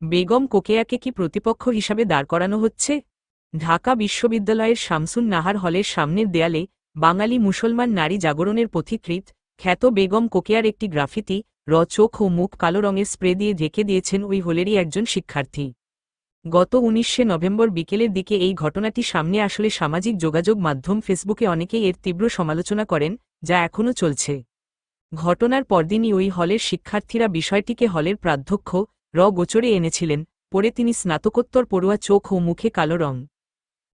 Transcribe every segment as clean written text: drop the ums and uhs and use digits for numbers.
বেগম কোকেয়াকে কি প্রতিপক্ষ হিসাবে দাঁড় করানো হচ্ছে? ঢাকা বিশ্ববিদ্যালয়ের শামসুন নাহার হলের সামনের দেয়ালে বাঙালি মুসলমান নারী জাগরণের পথিকৃৎ খ্যাত বেগম কোকেয়ার একটি গ্রাফিতি চোখ ও মুখ কালো রঙের স্প্রে দিয়ে ঢেকে দিয়েছেন ওই হলেরই একজন শিক্ষার্থী। গত 19শে নভেম্বর বিকেলের দিকে এই ঘটনাটি সামনে আসলে সামাজিক যোগাযোগ মাধ্যম ফেসবুকে অনেকেই এর তীব্র সমালোচনা করেন, যা এখনও চলছে। ঘটনার পরদিনই ওই হলের শিক্ষার্থীরা বিষয়টিকে হলের প্রাধ্যক্ষ গোচরে এনেছিলেন। পরে তিনি স্নাতকোত্তর পড়ুয়া চোখ ও মুখে কালো রং।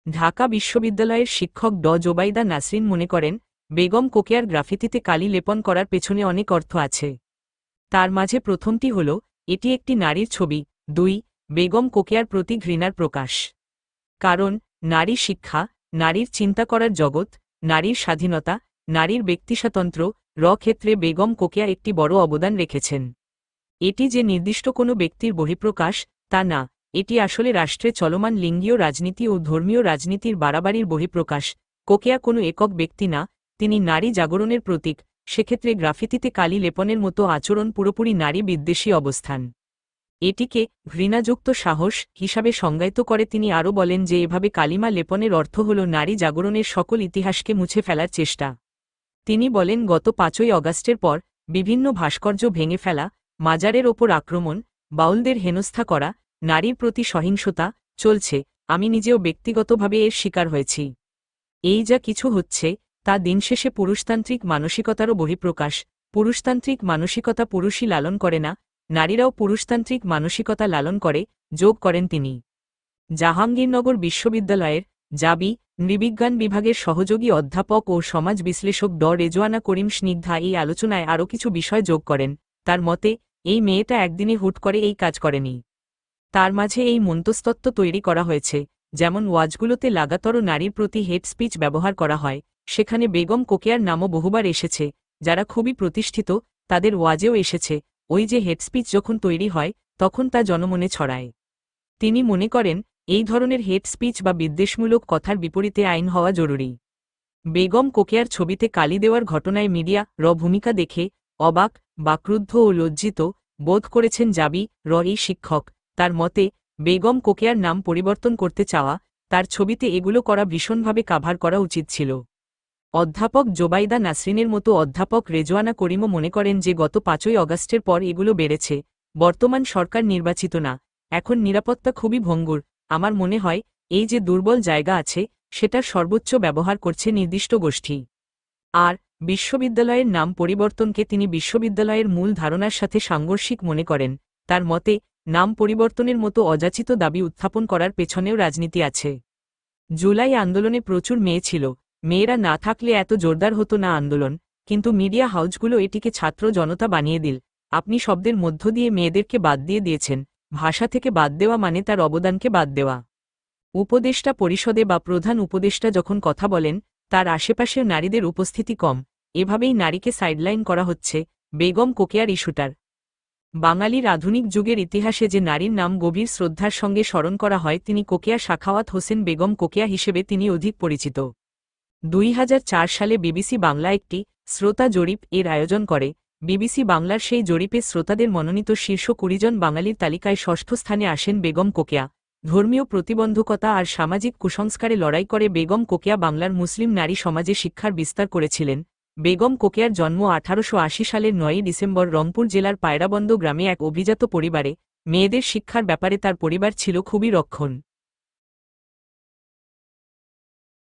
ঢাকা বিশ্ববিদ্যালয়ের শিক্ষক জোবাইদা নাসরিন মনে করেন, বেগম কোকেয়ার গ্রাফিতিতে কালি লেপন করার পেছনে অনেক অর্থ আছে। তার মাঝে প্রথমটি হল, এটি একটি নারীর ছবি। 2. বেগম কোকেয়ার প্রতি ঘৃণার প্রকাশ। কারণ নারী শিক্ষা, নারীর চিন্তা করার জগৎ, নারীর স্বাধীনতা, নারীর ব্যক্তিস্বাতন্ত্র ক্ষেত্রে বেগম কোকেয়া একটি বড় অবদান রেখেছেন। এটি যে নির্দিষ্ট কোনো ব্যক্তির বহিঃপ্রকাশ তা না, এটি আসলে রাষ্ট্রে চলমান লিঙ্গীয় রাজনীতি ও ধর্মীয় রাজনীতির বাড়াবাড়ির বহিঃপ্রকাশ। কোকেয়া কোনো একক ব্যক্তি না, তিনি নারী জাগরণের প্রতীক। সেক্ষেত্রে গ্রাফিতিতে কালি লেপনের মতো আচরণ পুরোপুরি নারী বিদ্বেষী অবস্থান। এটিকে ঘৃণাযুক্ত সাহস হিসাবে সংজ্ঞায়িত করে তিনি আরও বলেন যে এভাবে কালিমা লেপনের অর্থ হল নারী জাগরণের সকল ইতিহাসকে মুছে ফেলার চেষ্টা। তিনি বলেন, গত 5ই অগাস্টের পর বিভিন্ন ভাস্কর্য ভেঙে ফেলা, মাজারের ওপর আক্রমণ, বাউলদের হেনস্থা করা, নারীর প্রতি সহিংসতা চলছে। আমি নিজেও ব্যক্তিগতভাবে এর শিকার হয়েছি। এই যা কিছু হচ্ছে তা দিনশেষে পুরুষতান্ত্রিক মানসিকতারও বহিঃপ্রকাশ। পুরুষতান্ত্রিক মানসিকতা পুরুষই লালন করে না, নারীরাও পুরুষতান্ত্রিক মানসিকতা লালন করে, যোগ করেন তিনি। জাহাঙ্গীরনগর বিশ্ববিদ্যালয়ের জাবি নৃবিজ্ঞান বিভাগের সহযোগী অধ্যাপক ও সমাজ বিশ্লেষক রেজওয়ানা করিম স্নিগ্ধা এই আলোচনায় আরও কিছু বিষয় যোগ করেন। তার মতে, এই মেয়েটা একদিনে হুট করে এই কাজ করেনি। তার মাঝে এই মন্তস্তত্ত্ব তৈরি করা হয়েছে। যেমন ওয়াজগুলোতে লাগাতার নারীর প্রতি হেট স্পিচ ব্যবহার করা হয়, সেখানে বেগম কোকেয়ার নামও বহুবার এসেছে। যারা খুবই প্রতিষ্ঠিত তাদের ওয়াজেও এসেছে। ওই যে হেট স্পিচ যখন তৈরি হয় তখন তা জনমনে ছড়ায়। তিনি মনে করেন, এই ধরনের হেট স্পিচ বা বিদ্বেষমূলক কথার বিপরীতে আইন হওয়া জরুরি। বেগম কোকেয়ার ছবিতে কালি দেওয়ার ঘটনায় মিডিয়া ভূমিকা দেখে অবাক, বাক্রুদ্ধ ও লজ্জিত বোধ করেছেন জাবি এই শিক্ষক। তার মতে, বেগম কোকেয়ার নাম পরিবর্তন করতে চাওয়া, তার ছবিতে এগুলো করা ভীষণভাবে কাভার করা উচিত ছিল। অধ্যাপক জোবাইদা নাসরিনের মতো অধ্যাপক রেজওয়ানা করিমও মনে করেন যে গত 5ই অগাস্টের পর এগুলো বেড়েছে। বর্তমান সরকার নির্বাচিত না, এখন নিরাপত্তা খুবই ভঙ্গুর। আমার মনে হয়, এই যে দুর্বল জায়গা আছে সেটার সর্বোচ্চ ব্যবহার করছে নির্দিষ্ট গোষ্ঠী। আর বিশ্ববিদ্যালয়ের নাম পরিবর্তনকে তিনি বিশ্ববিদ্যালয়ের মূল ধারণার সাথে সাংঘর্ষিক মনে করেন। তার মতে, নাম পরিবর্তনের মতো অযাচিত দাবি উত্থাপন করার পেছনেও রাজনীতি আছে। জুলাই আন্দোলনে প্রচুর মেয়ে ছিল, মেয়েরা না থাকলে এত জোরদার হতো না আন্দোলন। কিন্তু মিডিয়া হাউসগুলো এটিকে ছাত্র জনতা বানিয়ে দিল। আপনি শব্দের মধ্য দিয়ে মেয়েদেরকে বাদ দিয়ে দিয়েছেন। ভাষা থেকে বাদ দেওয়া মানে তার অবদানকে বাদ দেওয়া। উপদেষ্টা পরিষদে বা প্রধান উপদেষ্টা যখন কথা বলেন, তার আশেপাশেও নারীদের উপস্থিতি কম। এভাবেই নারীকে সাইডলাইন করা হচ্ছে। বেগম কোকেয়ার ইস্যুটার বাঙালির আধুনিক যুগের ইতিহাসে যে নারীর নাম গভীর শ্রদ্ধার সঙ্গে স্মরণ করা হয় তিনি কোকেয়া সাখাওয়াত হোসেন বেগম কোকেয়া হিসেবে তিনি অধিক পরিচিত। 2004 সালে বিবিসি বাংলা একটি শ্রোতা জরিপ এর আয়োজন করে। বিবিসি বাংলার সেই জরিপে শ্রোতাদের মনোনীত শীর্ষ 20 জন বাঙালির তালিকায় ষষ্ঠ স্থানে আসেন বেগম কোকেয়া। ধর্মীয় প্রতিবন্ধকতা আর সামাজিক কুসংস্কারে লড়াই করে বেগম কোকেয়া বাংলার মুসলিম নারী সমাজে শিক্ষার বিস্তার করেছিলেন। বেগম কোকেয়ার জন্ম 1880 সালের 9ই ডিসেম্বর রংপুর জেলার পায়রাবন্দ গ্রামে এক অভিজাত পরিবারে। মেয়েদের শিক্ষার ব্যাপারে তার পরিবার ছিল খুবই রক্ষণ।